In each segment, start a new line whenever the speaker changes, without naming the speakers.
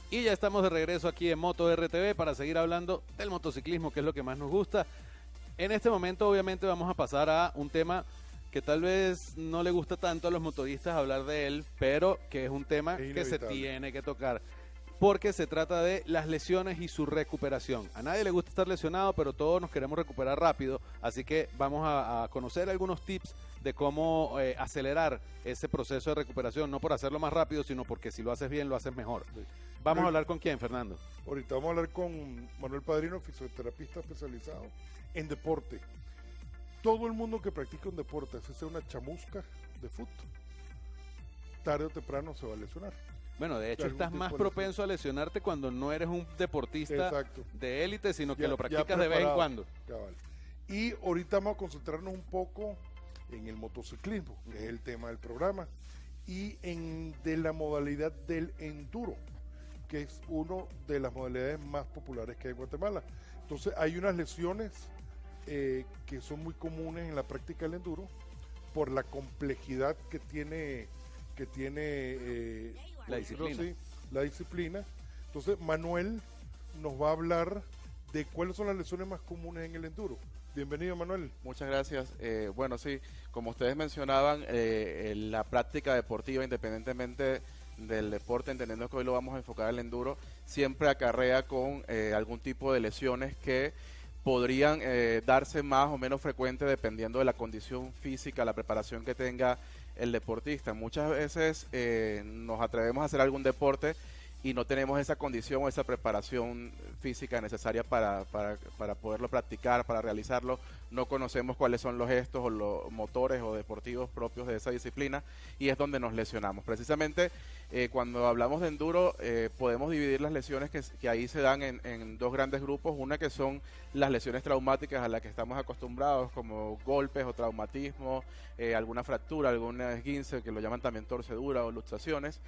Y ya estamos de regreso aquí en Moto RTV para seguir hablando del motociclismo, que es lo que más nos gusta. En este momento obviamente vamos a pasar a un tema que tal vez no le gusta tanto a los motoristas hablar de él, pero que es un tema que se tiene que tocar, porque se trata de las lesiones y su recuperación. A nadie le gusta estar lesionado, pero todos nos queremos recuperar rápido, así que vamos a conocer algunos tips de cómo acelerar ese proceso de recuperación, no por hacerlo más rápido, sino porque si lo haces bien, lo haces mejor. Vamos a hablar con quién, Fernando.
Ahorita vamos a hablar con Manuel Padrino, fisioterapista especializado en deporte. Todo el mundo que practica un deporte, si sea una chamusca de fútbol, tarde o temprano se va a lesionar.
Bueno, de hecho estás más propenso a lesionarte cuando no eres un deportista de élite, sino que lo practicas de vez en cuando.
Cabal. Y ahorita vamos a concentrarnos un poco en el motociclismo, que es el tema del programa, y de la modalidad del enduro, que es una de las modalidades más populares que hay en Guatemala. Entonces hay unas lesiones que son muy comunes en la práctica del enduro por la complejidad que tiene
la disciplina.
Sí, la disciplina. Entonces Manuel nos va a hablar de cuáles son las lesiones más comunes en el enduro. Bienvenido, Manuel.
Muchas gracias. Bueno, sí, como ustedes mencionaban, la práctica deportiva, independientemente del deporte, entendiendo que hoy lo vamos a enfocar al enduro, siempre acarrea con algún tipo de lesiones que podrían darse más o menos frecuente dependiendo de la condición física, la preparación que tenga el deportista. Muchas veces nos atrevemos a hacer algún deporte y no tenemos esa condición o esa preparación física necesaria para poderlo practicar, para realizarlo. No conocemos cuáles son los gestos o los motores o deportivos propios de esa disciplina y es donde nos lesionamos. Precisamente cuando hablamos de enduro podemos dividir las lesiones que ahí se dan en dos grandes grupos. Una que son las lesiones traumáticas a las que estamos acostumbrados, como golpes o traumatismo, alguna fractura, alguna esguince, que lo llaman también torcedura o luxaciones.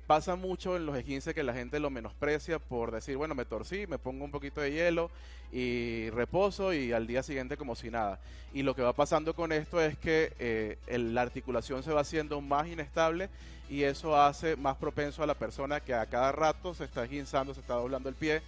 Pasa mucho en los esguinces que la gente lo menosprecia por decir, bueno, me torcí, me pongo un poquito de hielo y reposo y al día siguiente como si nada. Y lo que va pasando con esto es que la articulación se va haciendo más inestable y eso hace más propenso a la persona que a cada rato se está esguinzando, se está doblando el pie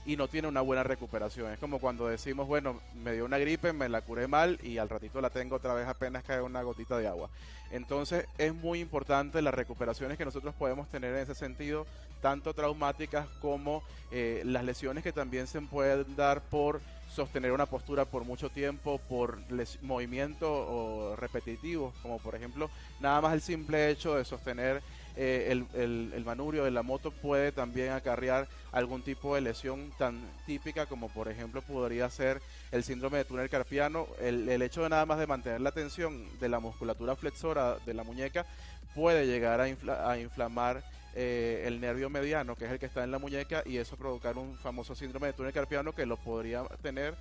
y no tiene una buena recuperación. Es como cuando decimos, bueno, me dio una gripe, me la curé mal y al ratito la tengo otra vez apenas cae una gotita de agua. Entonces es muy importante las recuperaciones que nosotros podemos tener en ese sentido, tanto traumáticas como las lesiones que también se pueden dar por sostener una postura por mucho tiempo, por movimientos repetitivos, como por ejemplo, nada más el simple hecho de sostener el manubrio de la moto puede también acarrear algún tipo de lesión tan típica como por ejemplo podría ser el síndrome de túnel carpiano. El hecho de nada más de mantener la tensión de la musculatura flexora de la muñeca puede llegar a inflamar el nervio mediano, que es el que está en la muñeca, y eso provocar un famoso síndrome de túnel carpiano que lo podría tener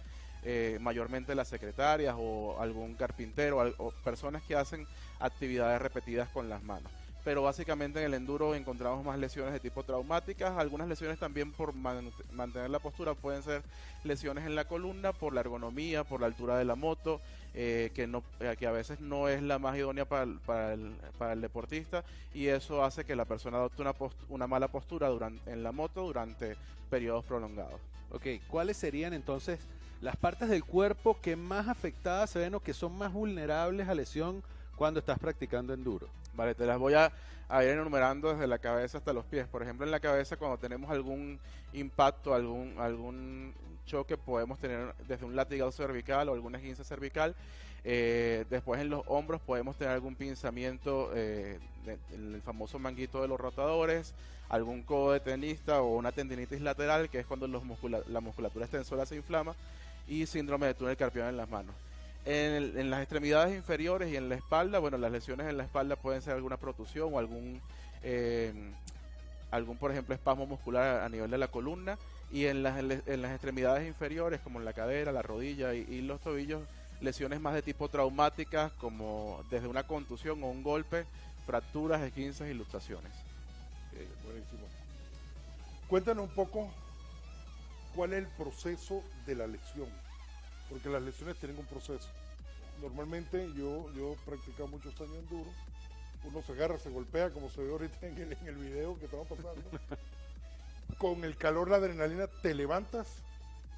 mayormente las secretarias o algún carpintero o personas que hacen actividades repetidas con las manos. Pero básicamente en el enduro encontramos más lesiones de tipo traumáticas, algunas lesiones también por mantener la postura, pueden ser lesiones en la columna, por la ergonomía, por la altura de la moto, que a veces no es la más idónea para el deportista y eso hace que la persona adopte una mala postura en la moto durante periodos prolongados.
Ok, ¿cuáles serían entonces las partes del cuerpo que más afectadas se ven o que son más vulnerables a lesión cuando estás practicando enduro?
Vale, te las voy a ir enumerando desde la cabeza hasta los pies. Por ejemplo, en la cabeza, cuando tenemos algún impacto, algún choque, podemos tener desde un latigazo cervical o alguna esguince cervical. Después en los hombros podemos tener algún pinzamiento, el famoso manguito de los rotadores, algún codo de tenista o una tendinitis lateral, que es cuando la musculatura extensora se inflama, y síndrome de túnel carpiano en las manos. En las extremidades inferiores y en la espalda, bueno, las lesiones en la espalda pueden ser alguna protusión o algún, por ejemplo, espasmo muscular a nivel de la columna, y en las extremidades inferiores, como en la cadera, la rodilla y los tobillos, lesiones más de tipo traumáticas, como desde una contusión o un golpe, fracturas, esguinces y luxaciones.
Buenísimo. Cuéntanos un poco cuál es el proceso de la lesión, porque las lesiones tienen un proceso. Normalmente yo he practicado muchos años enduro, uno se agarra, se golpea, como se ve ahorita en el video que estamos pasando. Con el calor, la adrenalina, te levantas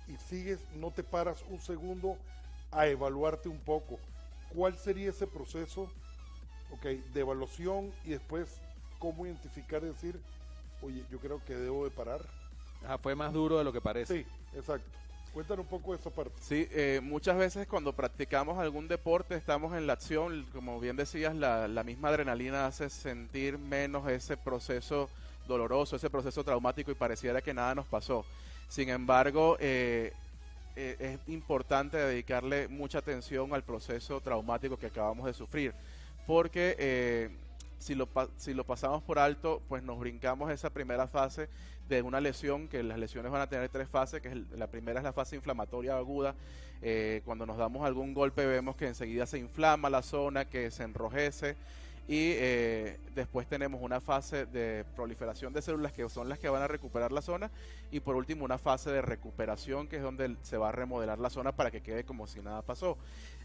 y sigues, no te paras un segundo a evaluarte un poco. ¿Cuál sería ese proceso, de evaluación y después cómo identificar y decir, oye, yo creo que debo de parar?
Fue más duro de lo que parece.
Sí, exacto. Cuéntanos un poco de esa parte.
Sí, muchas veces cuando practicamos algún deporte estamos en la acción, como bien decías, la misma adrenalina hace sentir menos ese proceso doloroso, ese proceso traumático y pareciera que nada nos pasó. Sin embargo, es importante dedicarle mucha atención al proceso traumático que acabamos de sufrir, porque si lo pasamos por alto, pues nos brincamos esa primera fase de una lesión, que las lesiones van a tener 3 fases, que la primera es la fase inflamatoria aguda. Cuando nos damos algún golpe vemos que enseguida se inflama la zona, que se enrojece, y después tenemos una fase de proliferación de células, que son las que van a recuperar la zona, y por último una fase de recuperación, que es donde se va a remodelar la zona para que quede como si nada pasó.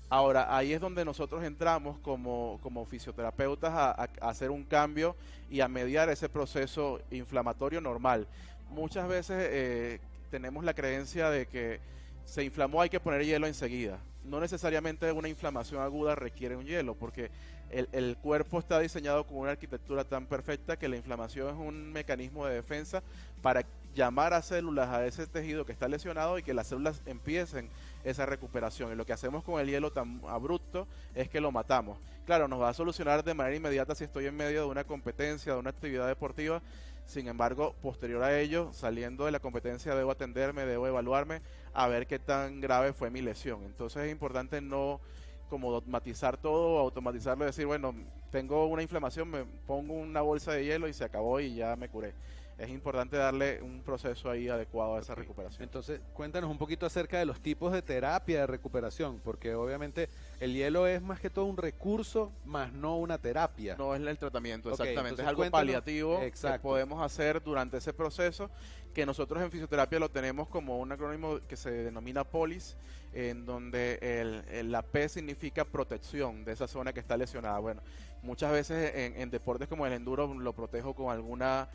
Ahora, ahí es donde nosotros entramos como fisioterapeutas a hacer un cambio y a mediar ese proceso inflamatorio normal. Muchas veces tenemos la creencia de que se inflamó, hay que poner hielo enseguida. No necesariamente una inflamación aguda requiere un hielo, porque el cuerpo está diseñado con una arquitectura tan perfecta que la inflamación es un mecanismo de defensa para llamar a células a ese tejido que está lesionado y que las células empiecen esa recuperación. Y lo que hacemos con el hielo tan abrupto es que lo matamos. Claro, nos va a solucionar de manera inmediata si estoy en medio de una competencia, de una actividad deportiva. Sin embargo, posterior a ello, saliendo de la competencia, debo atenderme, debo evaluarme a ver qué tan grave fue mi lesión. Entonces es importante no como dogmatizar todo, automatizarlo y decir, bueno, tengo una inflamación, me pongo una bolsa de hielo y se acabó y ya me curé. Es importante darle un proceso ahí adecuado a esa recuperación.
Entonces, cuéntanos un poquito acerca de los tipos de terapia de recuperación, porque obviamente el hielo es más que todo un recurso, más no una terapia.
No es el tratamiento, exactamente.
Entonces,
es algo paliativo que podemos hacer durante ese proceso, que nosotros en fisioterapia lo tenemos como un acrónimo que se denomina POLIS, en donde la P significa protección de esa zona que está lesionada. Bueno, muchas veces en deportes como el enduro lo protejo con alguna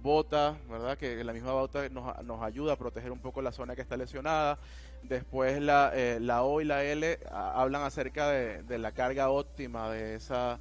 bota, ¿verdad? Que la misma bota nos ayuda a proteger un poco la zona que está lesionada. Después la O y la L hablan acerca de la carga óptima de esa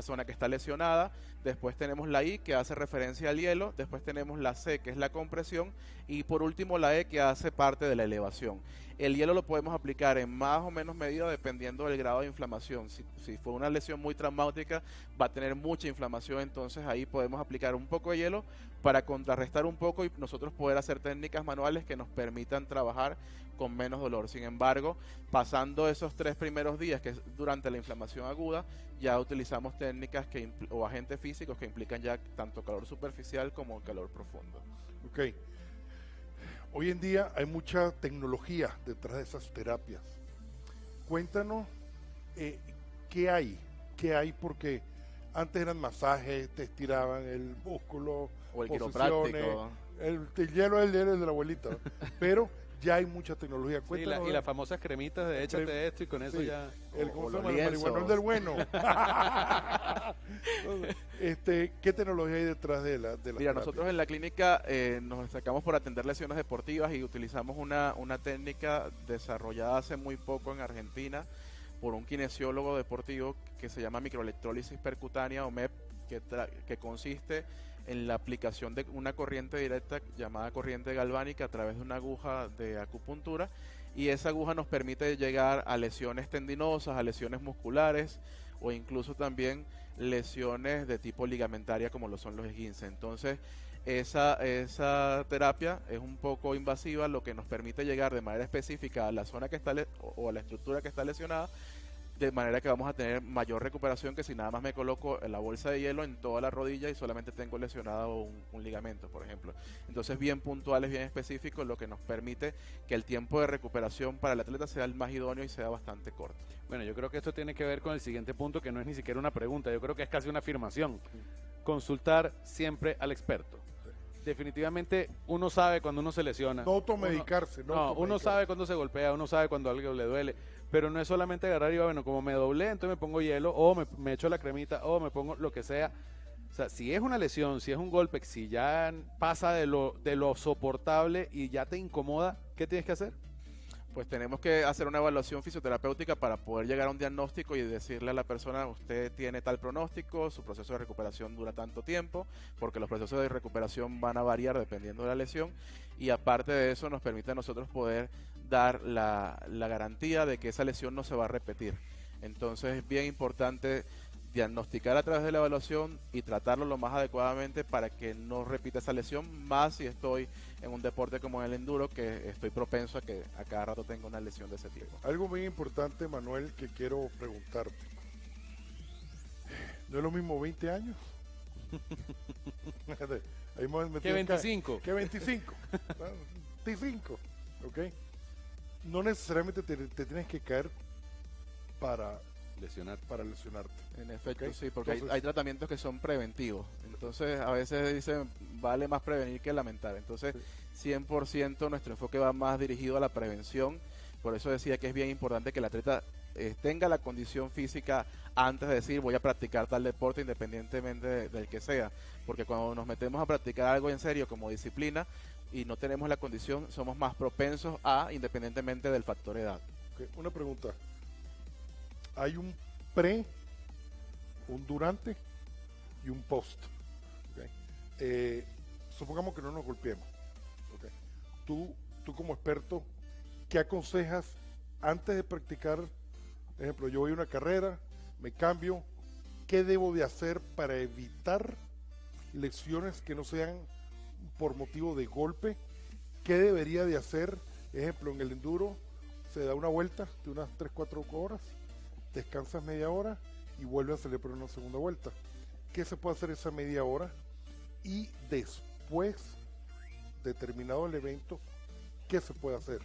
zona que está lesionada. Después tenemos la I, que hace referencia al hielo. Después tenemos la C, que es la compresión. Y por último la E, que hace parte de la elevación. El hielo lo podemos aplicar en más o menos medida dependiendo del grado de inflamación. Si fue una lesión muy traumática, va a tener mucha inflamación, entonces ahí podemos aplicar un poco de hielo para contrarrestar un poco y nosotros poder hacer técnicas manuales que nos permitan trabajar con menos dolor. Sin embargo, pasando esos 3 primeros días, que es durante la inflamación aguda, ya utilizamos técnicas o agentes físicos que implican ya tanto calor superficial como calor profundo.
Ok. Hoy en día hay mucha tecnología detrás de esas terapias. Cuéntanos qué hay, porque antes eran masajes, te estiraban el músculo,
o el quiropráctico.
El hielo es el de la abuelita, ¿no? Pero ya hay mucha tecnología.
Sí, y las famosas cremitas de échate esto y con eso ya...
El marihuanol del bueno. ¿Qué tecnología hay detrás de la
Mira,
terapia?
nosotros en la clínica nos destacamos por atender lesiones deportivas y utilizamos una técnica desarrollada hace muy poco en Argentina por un kinesiólogo deportivo que se llama microelectrólisis percutánea o MEP, que consiste en la aplicación de una corriente directa llamada corriente galvánica a través de una aguja de acupuntura, y esa aguja nos permite llegar a lesiones tendinosas, a lesiones musculares o incluso también lesiones de tipo ligamentaria como lo son los esguinces. Entonces esa terapia es un poco invasiva, lo que nos permite llegar de manera específica a la zona que está o a la estructura que está lesionada, de manera que vamos a tener mayor recuperación que si nada más me coloco la bolsa de hielo en toda la rodilla y solamente tengo lesionado un ligamento, por ejemplo. Entonces, bien puntuales, bien específicos, lo que nos permite que el tiempo de recuperación para el atleta sea el más idóneo y sea bastante corto.
Bueno, yo creo que esto tiene que ver con el siguiente punto, que no es ni siquiera una pregunta, yo creo que es casi una afirmación. Consultar siempre al experto. definitivamente uno sabe cuando uno se lesiona.
No automedicarse.
Uno sabe cuando se golpea, uno sabe cuando algo le duele, pero no es solamente agarrar y bueno, como me doblé, entonces me pongo hielo, o me echo la cremita, o me pongo lo que sea. O sea, si es una lesión, si es un golpe, si ya pasa de lo soportable y ya te incomoda, ¿qué tienes que hacer?
Pues tenemos que hacer una evaluación fisioterapéutica para poder llegar a un diagnóstico y decirle a la persona, usted tiene tal pronóstico, su proceso de recuperación dura tanto tiempo, porque los procesos de recuperación van a variar dependiendo de la lesión, y aparte de eso nos permite a nosotros poder dar la garantía de que esa lesión no se va a repetir. Entonces es bien importante diagnosticar a través de la evaluación y tratarlo lo más adecuadamente para que no repita esa lesión, más si estoy en un deporte como el enduro, que estoy propenso a que a cada rato tenga una lesión de ese tipo.
Algo muy importante, Manuel, que quiero preguntarte. ¿No es lo mismo 20 años?
¿Qué 25?
¿Qué 25? 25, ¿ok? No necesariamente te tienes que caer para lesionarte.
En efecto,
¿Okay?
sí, porque
Entonces,
hay tratamientos que son preventivos. Entonces, a veces dicen, vale más prevenir que lamentar. Entonces, 100% nuestro enfoque va más dirigido a la prevención. Por eso decía que es bien importante que el atleta tenga la condición física antes de decir voy a practicar tal deporte independientemente del que sea. Porque cuando nos metemos a practicar algo en serio como disciplina y no tenemos la condición, somos más propensos a, independientemente del factor edad.
Okay. Una pregunta. Hay un pre, un durante y un post. ¿Okay? Supongamos que no nos golpeemos. ¿Okay? Tú como experto, ¿qué aconsejas antes de practicar? Por ejemplo, yo voy a una carrera, me cambio. ¿Qué debo de hacer para evitar lesiones que no sean por motivo de golpe? ¿Qué debería de hacer? Ejemplo, en el enduro se da una vuelta de unas 3-4 horas, descansas media hora y vuelves a salir por una segunda vuelta. ¿Qué se puede hacer esa media hora? Y después de terminado el evento, ¿qué se puede hacer?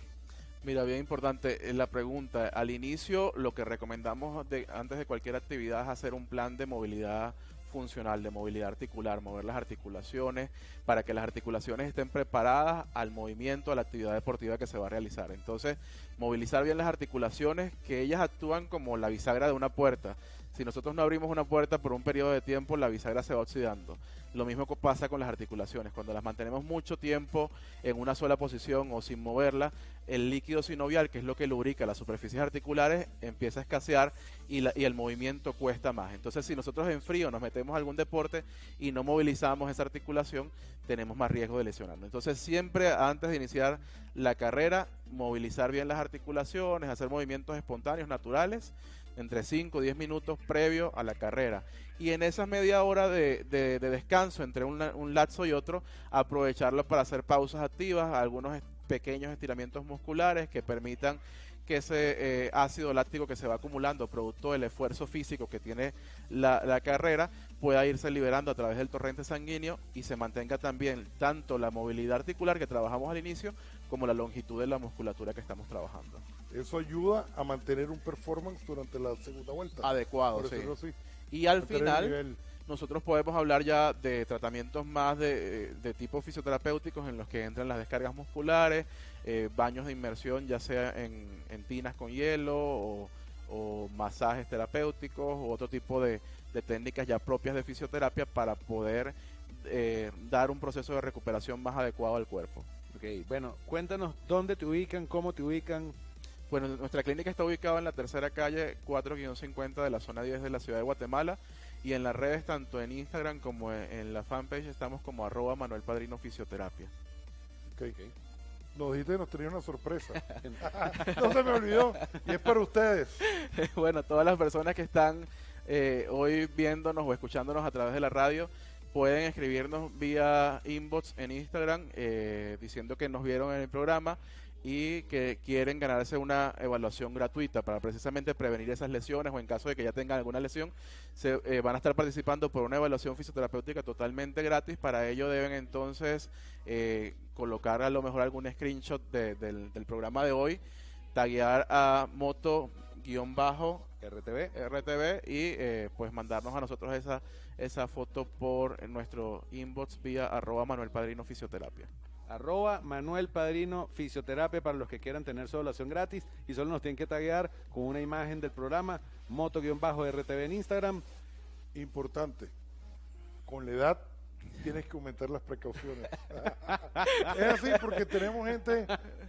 Mira, bien importante la pregunta. Al inicio, lo que recomendamos antes de cualquier actividad es hacer un plan de movilidad funcional, de movilidad articular, mover las articulaciones para que las articulaciones estén preparadas al movimiento, a la actividad deportiva que se va a realizar. Entonces, movilizar bien las articulaciones, que ellas actúan como la bisagra de una puerta. Si nosotros no abrimos una puerta por un periodo de tiempo, la bisagra se va oxidando. Lo mismo pasa con las articulaciones. Cuando las mantenemos mucho tiempo en una sola posición o sin moverla, el líquido sinovial, que es lo que lubrica las superficies articulares, empieza a escasear y el movimiento cuesta más. Entonces, si nosotros en frío nos metemos a algún deporte y no movilizamos esa articulación, tenemos más riesgo de lesionarnos. Entonces, siempre antes de iniciar la carrera, movilizar bien las articulaciones, hacer movimientos espontáneos, naturales, entre 5 o 10 minutos previo a la carrera. Y en esas media hora de descanso entre un lapso y otro, aprovecharlo para hacer pausas activas, algunos pequeños estiramientos musculares que permitan que ese ácido láctico que se va acumulando producto del esfuerzo físico que tiene la carrera pueda irse liberando a través del torrente sanguíneo y se mantenga también tanto la movilidad articular que trabajamos al inicio como la longitud de la musculatura que estamos trabajando.
Eso ayuda a mantener un performance durante la segunda vuelta.
Adecuado, sí. Y al final nosotros podemos hablar ya de tratamientos más de tipo fisioterapéuticos en los que entran las descargas musculares, baños de inmersión ya sea en tinas con hielo o masajes terapéuticos u otro tipo de técnicas ya propias de fisioterapia para poder dar un proceso de recuperación más adecuado al cuerpo.
Ok, bueno, cuéntanos dónde te ubican, cómo te ubican.
Bueno, nuestra clínica está ubicada en la tercera calle 4-50 de la zona 10 de la ciudad de Guatemala y en las redes, tanto en Instagram como en la fanpage, estamos como @ManuelPadrino Fisioterapia.
Okay. Nos dijiste que nos tenía una sorpresa. No se me olvidó. Y es para ustedes.
Bueno, todas las personas que están hoy viéndonos o escuchándonos a través de la radio pueden escribirnos vía inbox en Instagram diciendo que nos vieron en el programa y que quieren ganarse una evaluación gratuita para precisamente prevenir esas lesiones o en caso de que ya tengan alguna lesión, van a estar participando por una evaluación fisioterapéutica totalmente gratis. Para ello deben entonces colocar a lo mejor algún screenshot del programa de hoy, taguear a moto- RTV y pues mandarnos a nosotros esa foto por nuestro inbox vía @ManuelPadrino Fisioterapia.
@Manuel Padrino Fisioterapia para los que quieran tener su evaluación gratis y solo nos tienen que taguear con una imagen del programa moto-RTV en Instagram.
Importante, con la edad tienes que aumentar las precauciones. Es así porque tenemos gente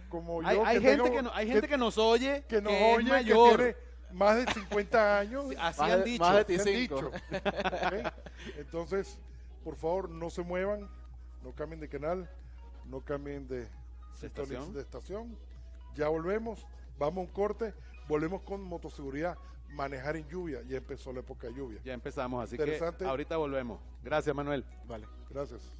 como yo
Hay gente que nos oye,
que nos
es
oye,
mayor.
que tiene más de 50 años.
Así
Más
han
de-
dicho.
más de
Se han
25.
dicho. ¿Ok? Entonces, por favor, no se muevan, no cambien de canal, no cambien de estación. Ya volvemos, vamos a un corte, volvemos con motoseguridad, manejar en lluvia, ya empezó la época de lluvia.
Ya empezamos, así que
Interesante.
ahorita volvemos. Gracias, Manuel.
Vale.
Gracias.